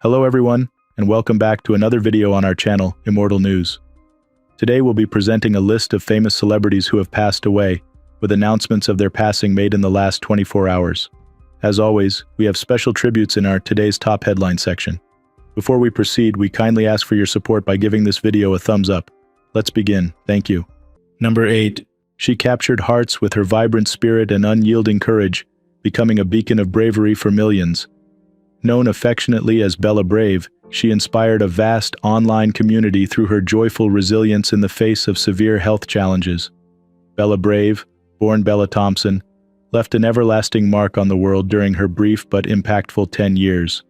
Hello everyone, and welcome back to another video on our channel, Immortal News. Today we'll be presenting a list of famous celebrities who have passed away, with announcements of their passing made in the last 24 hours. As always, we have special tributes in our Today's Top Headline section. Before we proceed, we kindly ask for your support by giving this video a thumbs up. Let's begin. Thank you. Number 8. She captured hearts with her vibrant spirit and unyielding courage, becoming a beacon of bravery for millions. Known affectionately as Bella Brave, she inspired a vast online community through her joyful resilience in the face of severe health challenges. Bella Brave, born Bella Thompson, left an everlasting mark on the world during her brief but impactful 10 years.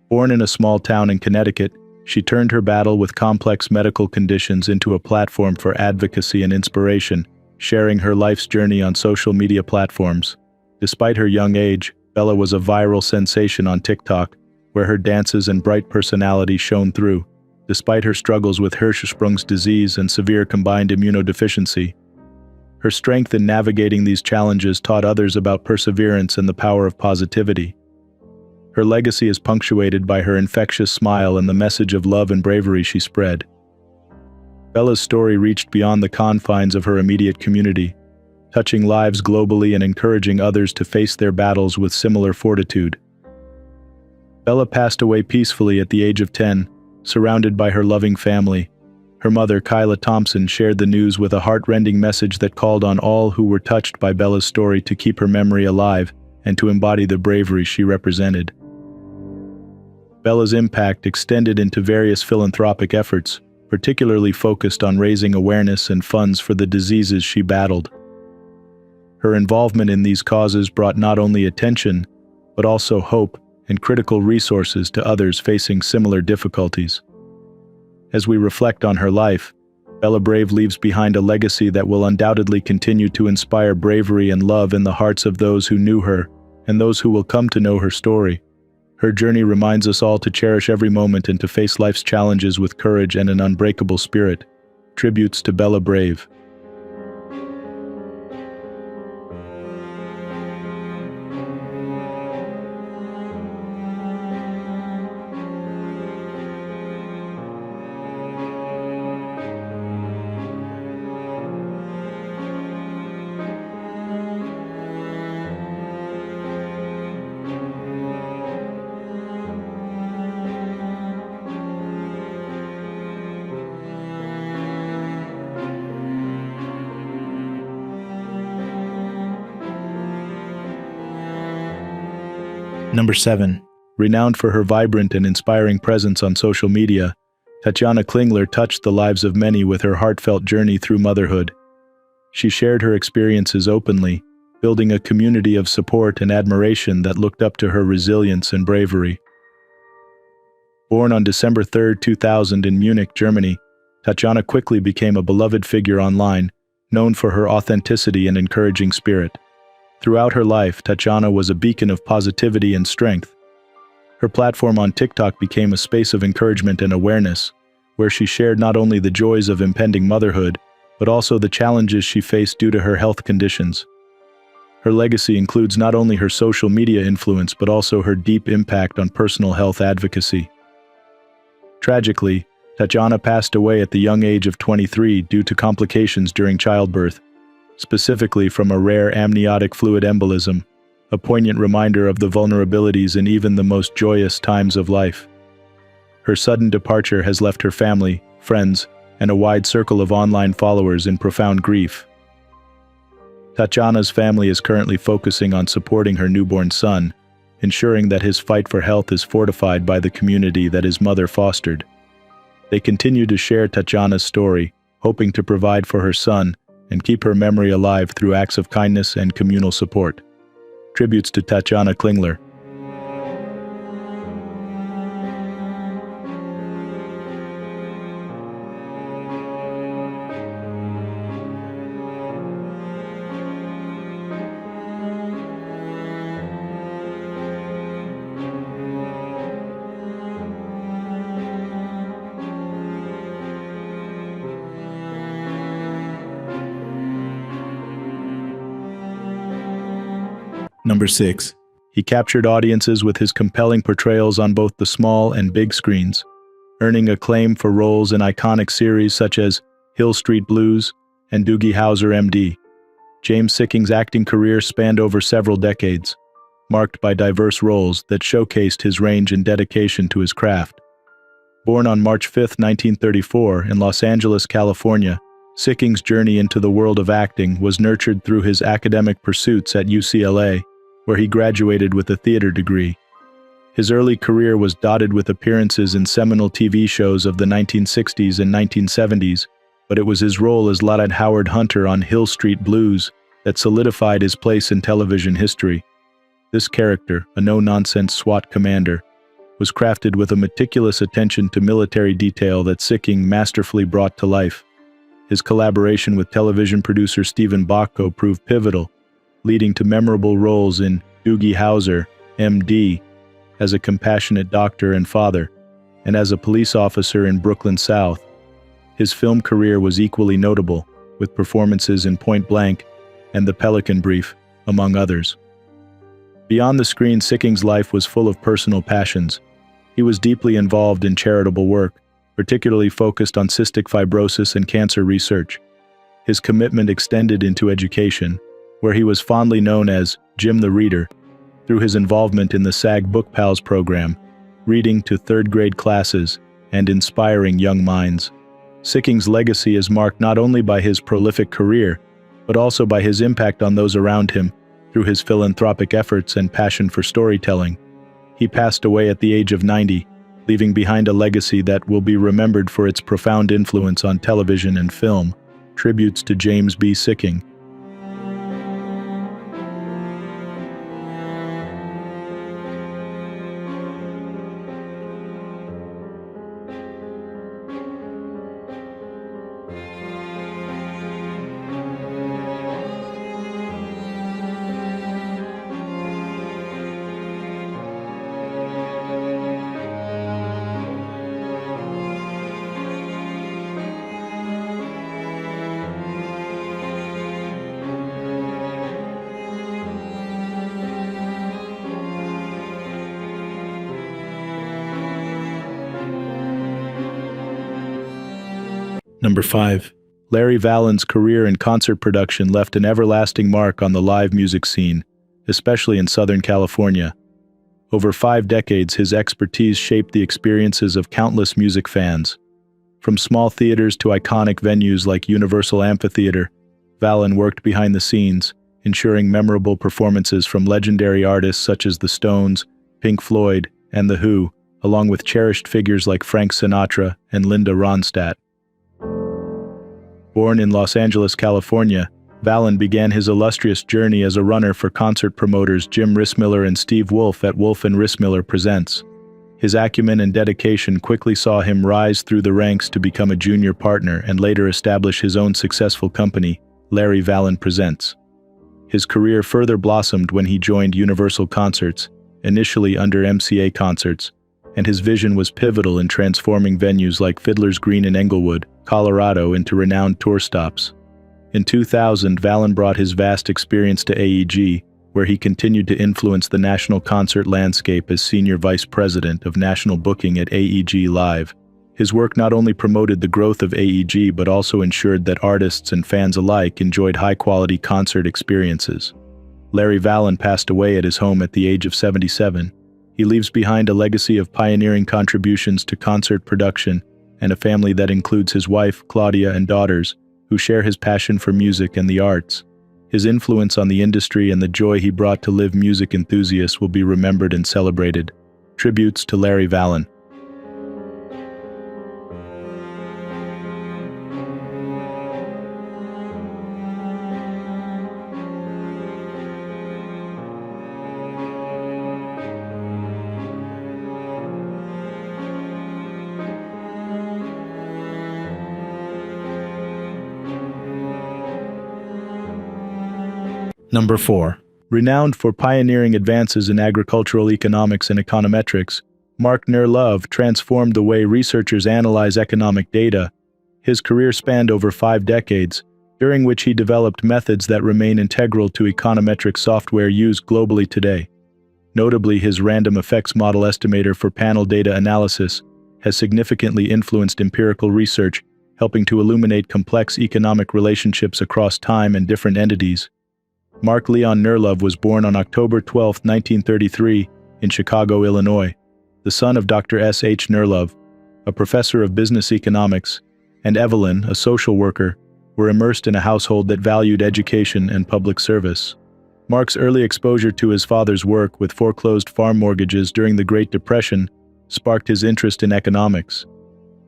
Born in a small town in Connecticut, she turned her battle with complex medical conditions into a platform for advocacy and inspiration, sharing her life's journey on social media platforms. Despite her young age, Bella was a viral sensation on TikTok, where her dances and bright personality shone through. Despite her struggles with Hirschsprung's disease and severe combined immunodeficiency, her strength in navigating these challenges taught others about perseverance and the power of positivity. Her legacy is punctuated by her infectious smile and the message of love and bravery she spread. Bella's story reached beyond the confines of her immediate community, touching lives globally and encouraging others to face their battles with similar fortitude. Bella passed away peacefully at the age of 10, surrounded by her loving family. Her mother, Kyla Thompson, shared the news with a heart-rending message that called on all who were touched by Bella's story to keep her memory alive and to embody the bravery she represented. Bella's impact extended into various philanthropic efforts, particularly focused on raising awareness and funds for the diseases she battled. Her involvement in these causes brought not only attention, but also hope and critical resources to others facing similar difficulties. As we reflect on her life, Bella Brave leaves behind a legacy that will undoubtedly continue to inspire bravery and love in the hearts of those who knew her and those who will come to know her story. Her journey reminds us all to cherish every moment and to face life's challenges with courage and an unbreakable spirit. Tributes to Bella Brave. Number 7. Renowned for her vibrant and inspiring presence on social media, Tana Kingler touched the lives of many with her heartfelt journey through motherhood. She shared her experiences openly, building a community of support and admiration that looked up to her resilience and bravery. Born on December 3, 2000 in Munich, Germany, Tana quickly became a beloved figure online, known for her authenticity and encouraging spirit. Throughout her life, Tana was a beacon of positivity and strength. Her platform on TikTok became a space of encouragement and awareness, where she shared not only the joys of impending motherhood, but also the challenges she faced due to her health conditions. Her legacy includes not only her social media influence but also her deep impact on personal health advocacy. Tragically, Tana passed away at the young age of 23 due to complications during childbirth, specifically from a rare amniotic fluid embolism, a poignant reminder of the vulnerabilities in even the most joyous times of life. Her sudden departure has left her family, friends, and a wide circle of online followers in profound grief. Tana's family is currently focusing on supporting her newborn son, ensuring that his fight for health is fortified by the community that his mother fostered. They continue to share Tana's story, hoping to provide for her son and keep her memory alive through acts of kindness and communal support. Tributes to Tana Kingler. Number 6. He captured audiences with his compelling portrayals on both the small and big screens, earning acclaim for roles in iconic series such as Hill Street Blues and Doogie Howser, M.D. James Sicking's acting career spanned over several decades, marked by diverse roles that showcased his range and dedication to his craft. Born on March 5, 1934, in Los Angeles, California, Sicking's journey into the world of acting was nurtured through his academic pursuits at UCLA, where he graduated with a theater degree. His early career was dotted with appearances in seminal TV shows of the 1960s and 1970s, but it was his role as Lieutenant Howard Hunter on Hill Street Blues that solidified his place in television history. This character, a no-nonsense SWAT commander, was crafted with a meticulous attention to military detail that Sicking masterfully brought to life. His collaboration with television producer Stephen Bocco proved pivotal, leading to memorable roles in Doogie Howser, M.D., as a compassionate doctor and father, and as a police officer in Brooklyn South. His film career was equally notable, with performances in Point Blank and The Pelican Brief, among others. Beyond the screen, Sicking's life was full of personal passions. He was deeply involved in charitable work, particularly focused on cystic fibrosis and cancer research. His commitment extended into education, where he was fondly known as Jim the Reader, through his involvement in the SAG Book Pals program, reading to third-grade classes and inspiring young minds. Sicking's legacy is marked not only by his prolific career, but also by his impact on those around him through his philanthropic efforts and passion for storytelling. He passed away at the age of 90, leaving behind a legacy that will be remembered for its profound influence on television and film. Tributes to James B. Sicking. Number 5. Larry Valen's career in concert production left an everlasting mark on the live music scene, especially in Southern California. Over 5 decades, his expertise shaped the experiences of countless music fans. From small theaters to iconic venues like Universal Amphitheater, Valen worked behind the scenes, ensuring memorable performances from legendary artists such as the Stones, Pink Floyd, and The Who, along with cherished figures like Frank Sinatra and Linda Ronstadt. Born in Los Angeles, California, Valen began his illustrious journey as a runner for concert promoters Jim Rissmiller and Steve Wolf at Wolf & Rissmiller Presents. His acumen and dedication quickly saw him rise through the ranks to become a junior partner and later establish his own successful company, Larry Valen Presents. His career further blossomed when he joined Universal Concerts, initially under MCA Concerts, and his vision was pivotal in transforming venues like Fiddler's Green in Englewood, Colorado into renowned tour stops. In 2000, Valen brought his vast experience to AEG, where he continued to influence the national concert landscape as Senior Vice President of National Booking at AEG Live. His work not only promoted the growth of AEG but also ensured that artists and fans alike enjoyed high-quality concert experiences. Larry Valen passed away at his home at the age of 77. He leaves behind a legacy of pioneering contributions to concert production and a family that includes his wife, Claudia, and daughters, who share his passion for music and the arts. His influence on the industry and the joy he brought to live music enthusiasts will be remembered and celebrated. Tributes to Larry Valen. Number 4. Renowned for pioneering advances in agricultural economics and econometrics, Mark Nurov transformed the way researchers analyze economic data. His career spanned over 5 decades, during which he developed methods that remain integral to econometric software used globally today. Notably, his random effects model estimator for panel data analysis has significantly influenced empirical research, helping to illuminate complex economic relationships across time and different entities. Mark Leon Nurov was born on October 12, 1933, in Chicago, Illinois, the son of Dr. S. H. Nurov, a professor of business economics, and Valen, a social worker, were immersed in a household that valued education and public service. Mark's early exposure to his father's work with foreclosed farm mortgages during the Great Depression sparked his interest in economics.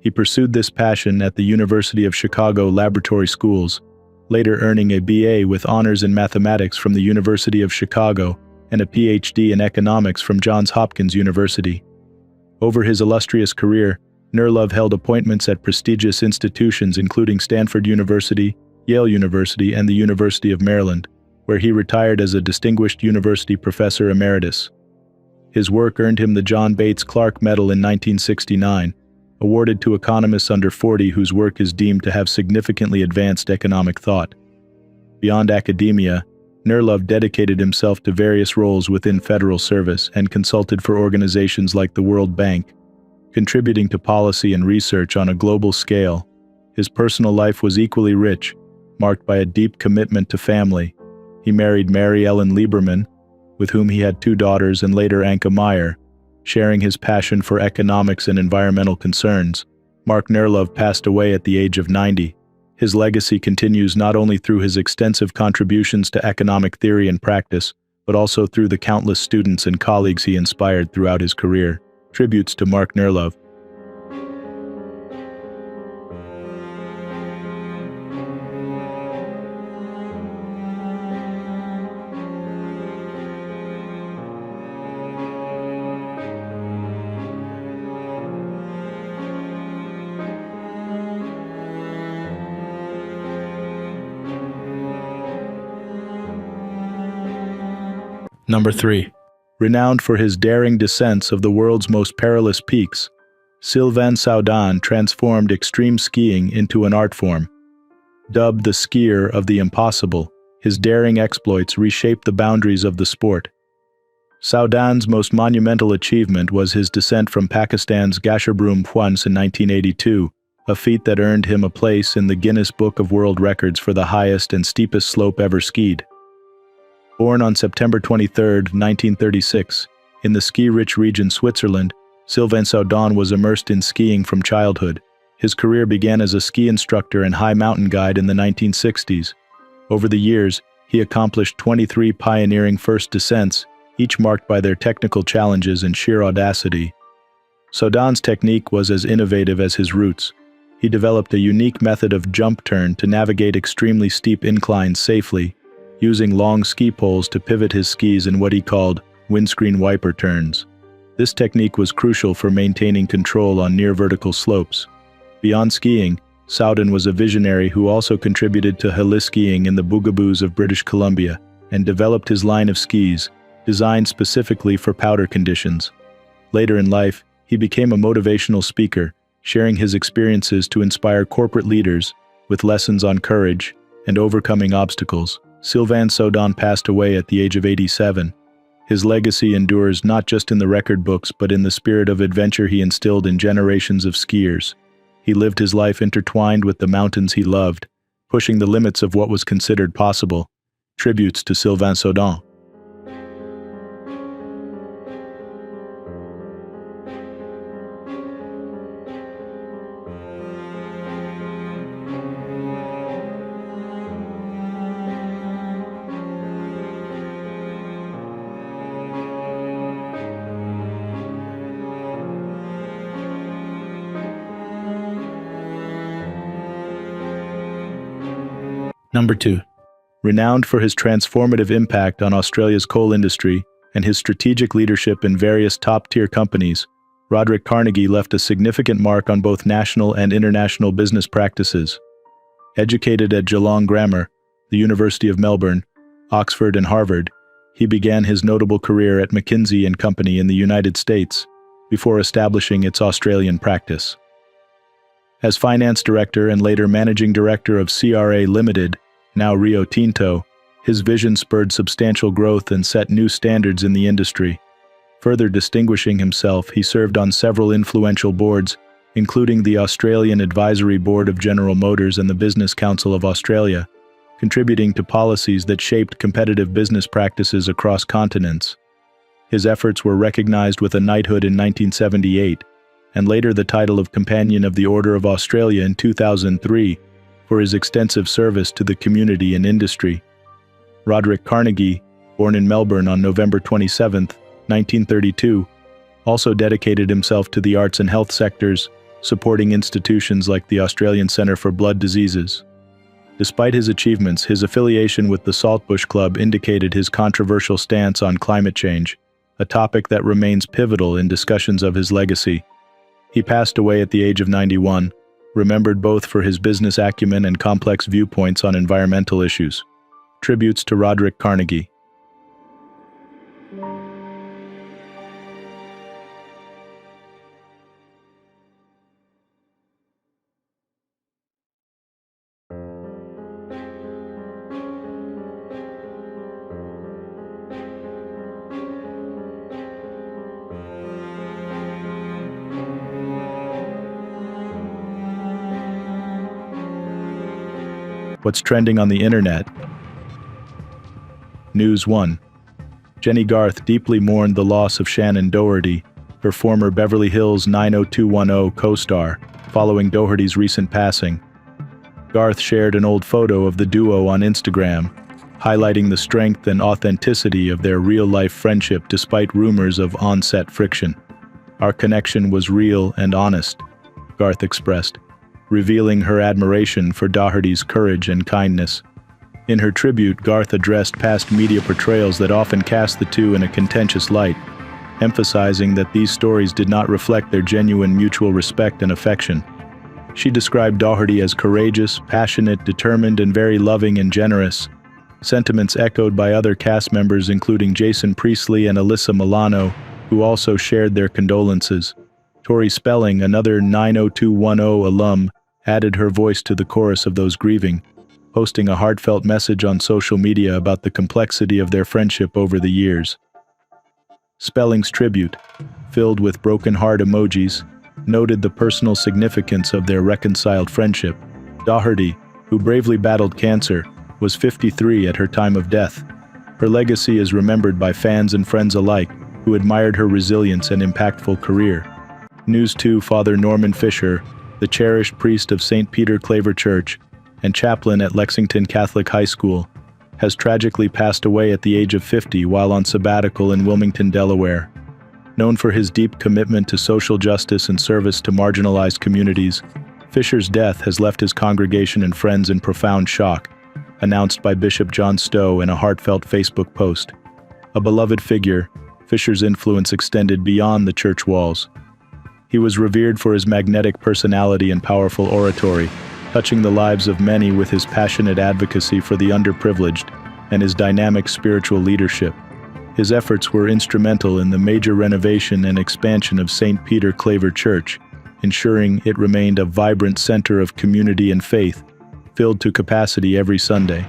He pursued this passion at the University of Chicago Laboratory Schools, later earning a BA with honors in mathematics from the University of Chicago and a PhD in economics from Johns Hopkins University. Over his illustrious career, Nurov held appointments at prestigious institutions including Stanford University, Yale University, and the University of Maryland, where he retired as a distinguished university professor emeritus. His work earned him the John Bates Clark Medal in 1969, awarded to economists under 40 whose work is deemed to have significantly advanced economic thought. Beyond academia, Nurov dedicated himself to various roles within federal service and consulted for organizations like the World Bank, contributing to policy and research on a global scale. His personal life was equally rich, marked by a deep commitment to family. He married Mary Ellen Lieberman, with whom he had 2 daughters, and later Anka Meyer. Sharing his passion for economics and environmental concerns, Mark Nurov passed away at the age of 90. His legacy continues not only through his extensive contributions to economic theory and practice, but also through the countless students and colleagues he inspired throughout his career. Tributes to Mark Nurov. Number 3. Renowned for his daring descents of the world's most perilous peaks, Sylvain Saudin transformed extreme skiing into an art form. Dubbed the skier of the impossible, his daring exploits reshaped the boundaries of the sport. Saudin's most monumental achievement was his descent from Pakistan's Gasherbrum Phwans in 1982, a feat that earned him a place in the Guinness Book of World Records for the highest and steepest slope ever skied. Born on September 23, 1936, in the ski-rich region Switzerland, Sylvain Saudin was immersed in skiing from childhood. His career began as a ski instructor and high mountain guide in the 1960s. Over the years, he accomplished 23 pioneering first descents, each marked by their technical challenges and sheer audacity. Saudin's technique was as innovative as his roots. He developed a unique method of jump turn to navigate extremely steep inclines safely, using long ski poles to pivot his skis in what he called windscreen wiper turns. This technique was crucial for maintaining control on near-vertical slopes. Beyond skiing, Saudin was a visionary who also contributed to heli-skiing in the Boogaboos of British Columbia and developed his line of skis, designed specifically for powder conditions. Later in life, he became a motivational speaker, sharing his experiences to inspire corporate leaders with lessons on courage and overcoming obstacles. Sylvain Saudin passed away at the age of 87. His legacy endures not just in the record books but in the spirit of adventure he instilled in generations of skiers. He lived his life intertwined with the mountains he loved, pushing the limits of what was considered possible. Tributes to Sylvain Saudin. Number 2. Renowned for his transformative impact on Australia's coal industry and his strategic leadership in various top-tier companies, Roderick Carnegie left a significant mark on both national and international business practices. Educated at Geelong Grammar, the University of Melbourne, Oxford, and Harvard, he began his notable career at McKinsey & Company in the United States before establishing its Australian practice. As finance director and later managing director of CRA Limited, now Rio Tinto, his vision spurred substantial growth and set new standards in the industry. Further distinguishing himself, he served on several influential boards, including the Australian Advisory Board of General Motors and the Business Council of Australia, contributing to policies that shaped competitive business practices across continents. His efforts were recognized with a knighthood in 1978, and later the title of Companion of the Order of Australia in 2003, for his extensive service to the community and industry. Roderick Carnegie, born in Melbourne on November 27, 1932, also dedicated himself to the arts and health sectors, supporting institutions like the Australian Centre for Blood Diseases. Despite his achievements, his affiliation with the Saltbush Club indicated his controversial stance on climate change, a topic that remains pivotal in discussions of his legacy. He passed away at the age of 91, remembered both for his business acumen and complex viewpoints on environmental issues. Tributes to Roderick Carnegie. What's trending on the internet? News 1. Jenny Garth deeply mourned the loss of Shannon Doherty, her former Beverly Hills 90210 co-star, following Doherty's recent passing. Garth shared an old photo of the duo on Instagram, highlighting the strength and authenticity of their real-life friendship despite rumors of on-set friction. "Our connection was real and honest," Garth expressed, revealing her admiration for Doherty's courage and kindness. In her tribute, Garth addressed past media portrayals that often cast the two in a contentious light, emphasizing that these stories did not reflect their genuine mutual respect and affection. She described Doherty as courageous, passionate, determined, and very loving and generous, sentiments echoed by other cast members including Jason Priestley and Alyssa Milano, who also shared their condolences. Tori Spelling, another 90210 alum, added her voice to the chorus of those grieving, posting a heartfelt message on social media about the complexity of their friendship over the years. Spelling's tribute, filled with broken heart emojis, noted the personal significance of their reconciled friendship. Doherty, who bravely battled cancer, was 53 at her time of death. Her legacy is remembered by fans and friends alike, who admired her resilience and impactful career. News 2. Father Norman Fisher, the cherished priest of St. Peter Claver Church and chaplain at Lexington Catholic High School, has tragically passed away at the age of 50 while on sabbatical in Wilmington, Delaware. Known for his deep commitment to social justice and service to marginalized communities, Fisher's death has left his congregation and friends in profound shock, announced by Bishop John Stowe in a heartfelt Facebook post. A beloved figure, Fisher's influence extended beyond the church walls. He was revered for his magnetic personality and powerful oratory, touching the lives of many with his passionate advocacy for the underprivileged and his dynamic spiritual leadership. His efforts were instrumental in the major renovation and expansion of St. Peter Claver Church, ensuring it remained a vibrant center of community and faith, filled to capacity every Sunday.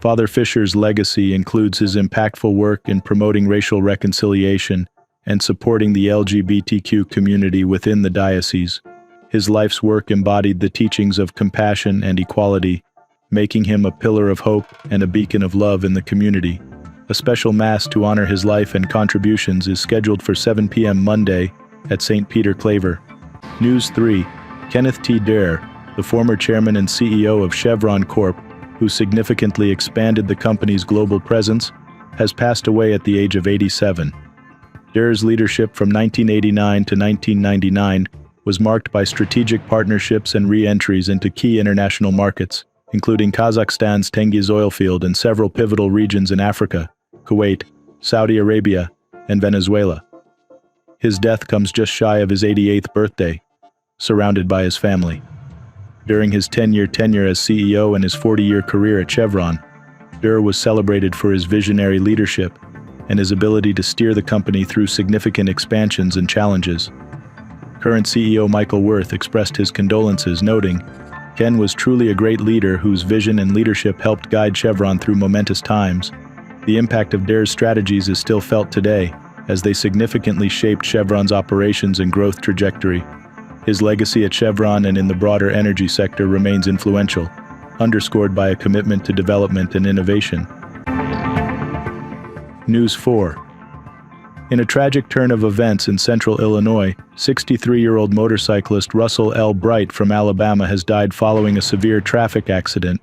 Father Fisher's legacy includes his impactful work in promoting racial reconciliation and supporting the LGBTQ community within the diocese. His life's work embodied the teachings of compassion and equality, making him a pillar of hope and a beacon of love in the community. A special Mass to honor his life and contributions is scheduled for 7 p.m. Monday at St. Peter Claver. News 3. Kenneth T. Dare, the former chairman and CEO of Chevron Corp., who significantly expanded the company's global presence, has passed away at the age of 87. Dare's leadership from 1989 to 1999 was marked by strategic partnerships and re-entries into key international markets, including Kazakhstan's Tengiz oil field and several pivotal regions in Africa, Kuwait, Saudi Arabia, and Venezuela. His death comes just shy of his 88th birthday, surrounded by his family. During his 10-year tenure as CEO and his 40-year career at Chevron, Dare was celebrated for his visionary leadership and his ability to steer the company through significant expansions and challenges. Current CEO Michael Wirth expressed his condolences, noting, "Ken was truly a great leader whose vision and leadership helped guide Chevron through momentous times. The impact of Dare's strategies is still felt today, as they significantly shaped Chevron's operations and growth trajectory. His legacy at Chevron and in the broader energy sector remains influential, underscored by a commitment to development and innovation. News 4. In a tragic turn of events in central Illinois, 63-year-old motorcyclist Russell L. Bright from Alabama has died following a severe traffic accident.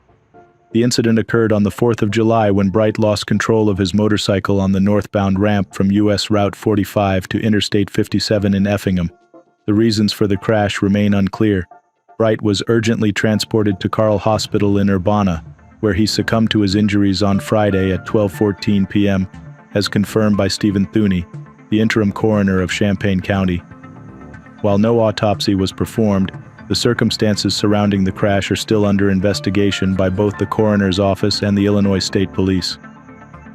The incident occurred on the 4th of July when Bright lost control of his motorcycle on the northbound ramp from U.S. Route 45 to Interstate 57 in Effingham. The reasons for the crash remain unclear. Bright was urgently transported to Carle Hospital in Urbana, where he succumbed to his injuries on Friday at 12:14 p.m., as confirmed by Stephen Thuney, the interim coroner of Champaign County. While no autopsy was performed, the circumstances surrounding the crash are still under investigation by both the coroner's office and the Illinois State Police.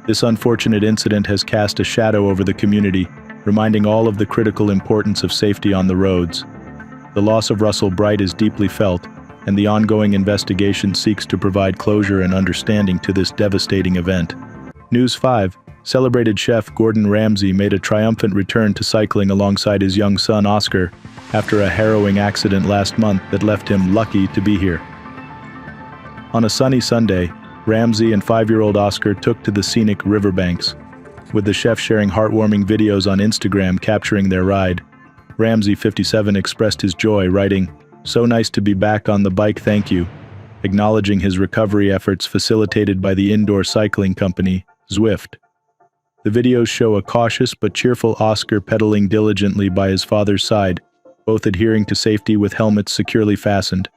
This unfortunate incident has cast a shadow over the community, reminding all of the critical importance of safety on the roads. The loss of Russell Bright is deeply felt, and the ongoing investigation seeks to provide closure and understanding to this devastating event. News 5. Celebrated chef Gordon Ramsay made a triumphant return to cycling alongside his young son Oscar after a harrowing accident last month that left him lucky to be here. On a sunny Sunday, Ramsay and 5-year-old Oscar took to the scenic riverbanks, with the chef sharing heartwarming videos on Instagram capturing their ride. Ramsay, 57, expressed his joy, writing, "So nice to be back on the bike, thank you," acknowledging his recovery efforts facilitated by the indoor cycling company, Zwift. The videos show a cautious but cheerful Oscar pedaling diligently by his father's side, both adhering to safety with helmets securely fastened.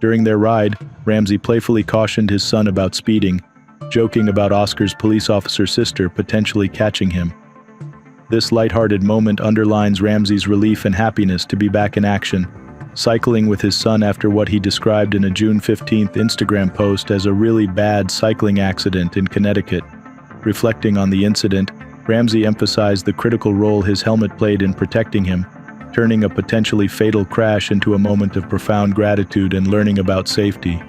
During their ride, Ramsay playfully cautioned his son about speeding, joking about Oscar's police officer sister potentially catching him. This lighthearted moment underlines Ramsay's relief and happiness to be back in action, cycling with his son after what he described in a June 15th Instagram post as a really bad cycling accident in Connecticut. Reflecting on the incident, Ramsay emphasized the critical role his helmet played in protecting him, turning a potentially fatal crash into a moment of profound gratitude and learning about safety.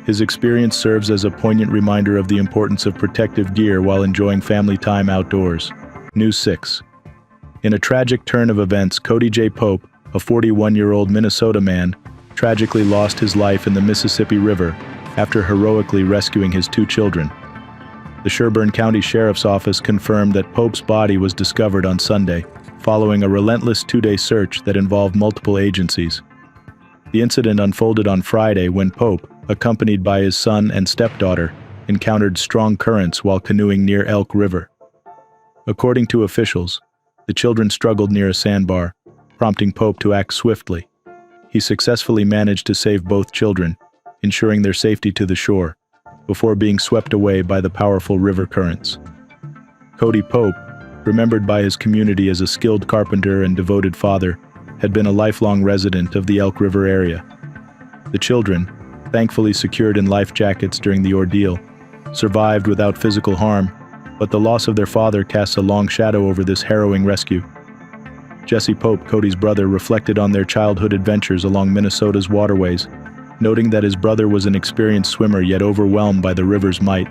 His experience serves as a poignant reminder of the importance of protective gear while enjoying family time outdoors. News 6. In a tragic turn of events, Cody J. Pope, a 41-year-old Minnesota man, tragically lost his life in the Mississippi River after heroically rescuing his 2 children. The Sherburne County Sheriff's Office confirmed that Pope's body was discovered on Sunday, following a relentless 2-day search that involved multiple agencies. The incident unfolded on Friday when Pope, accompanied by his son and stepdaughter, encountered strong currents while canoeing near Elk River. According to officials, the children struggled near a sandbar, prompting Pope to act swiftly. He successfully managed to save both children, ensuring their safety to the shore, before being swept away by the powerful river currents. Cody Pope, remembered by his community as a skilled carpenter and devoted father, had been a lifelong resident of the Elk River area. The children, thankfully secured in life jackets during the ordeal, survived without physical harm, but the loss of their father casts a long shadow over this harrowing rescue. Jesse Pope, Cody's brother, reflected on their childhood adventures along Minnesota's waterways, noting that his brother was an experienced swimmer yet overwhelmed by the river's might.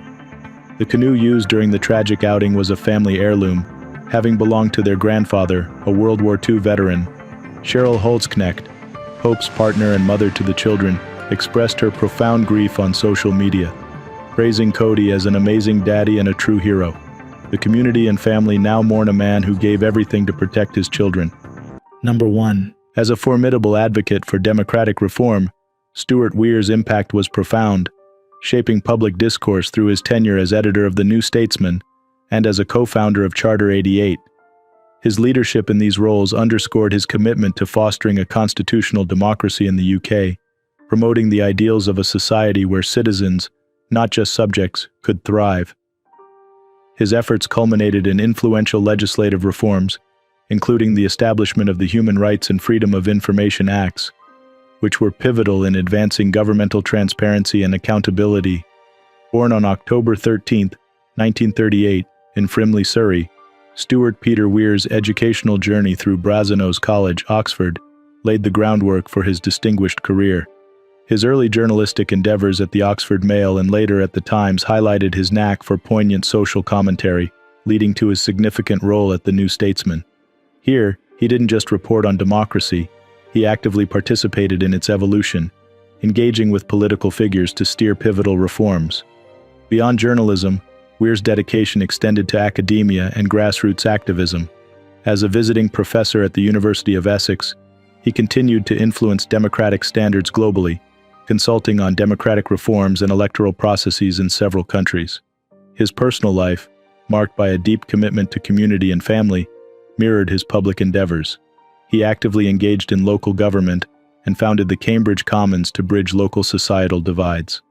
The canoe used during the tragic outing was a family heirloom, having belonged to their grandfather, a World War II veteran. Cheryl Holzknecht, Pope's partner and mother to the children, expressed her profound grief on social media, praising Cody as an amazing daddy and a true hero. The community and family now mourn a man who gave everything to protect his children. Number 1. As a formidable advocate for democratic reform, Stuart Weir's impact was profound, shaping public discourse through his tenure as editor of The New Statesman and as a co-founder of Charter 88. His leadership in these roles underscored his commitment to fostering a constitutional democracy in the UK, promoting the ideals of a society where citizens, not just subjects, could thrive. His efforts culminated in influential legislative reforms, including the establishment of the Human Rights and Freedom of Information Acts, which were pivotal in advancing governmental transparency and accountability. Born on October 13, 1938, in Frimley, Surrey, Stuart Peter Weir's educational journey through Brasenose College, Oxford, laid the groundwork for his distinguished career. His early journalistic endeavors at the Oxford Mail and later at the Times highlighted his knack for poignant social commentary, leading to his significant role at The New Statesman. Here, he didn't just report on democracy, he actively participated in its evolution, engaging with political figures to steer pivotal reforms. Beyond journalism, Weir's dedication extended to academia and grassroots activism. As a visiting professor at the University of Essex, he continued to influence democratic standards globally, consulting on democratic reforms and electoral processes in several countries. His personal life, marked by a deep commitment to community and family, mirrored his public endeavors. He actively engaged in local government and founded the Cambridge Commons to bridge local societal divides.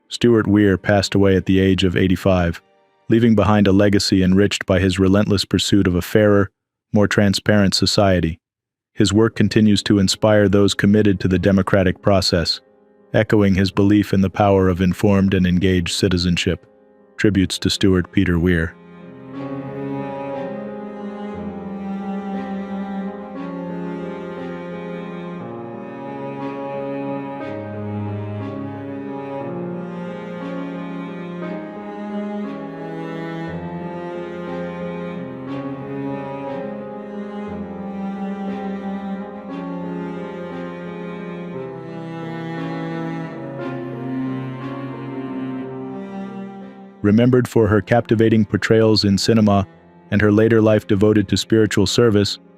Stuart Weir passed away at the age of 85, leaving behind a legacy enriched by his relentless pursuit of a fairer, more transparent society. His work continues to inspire those committed to the democratic process, echoing his belief in the power of informed and engaged citizenship. Tributes to Stuart Peter Weir. Remembered for her captivating portrayals in cinema and her later life devoted to spiritual service,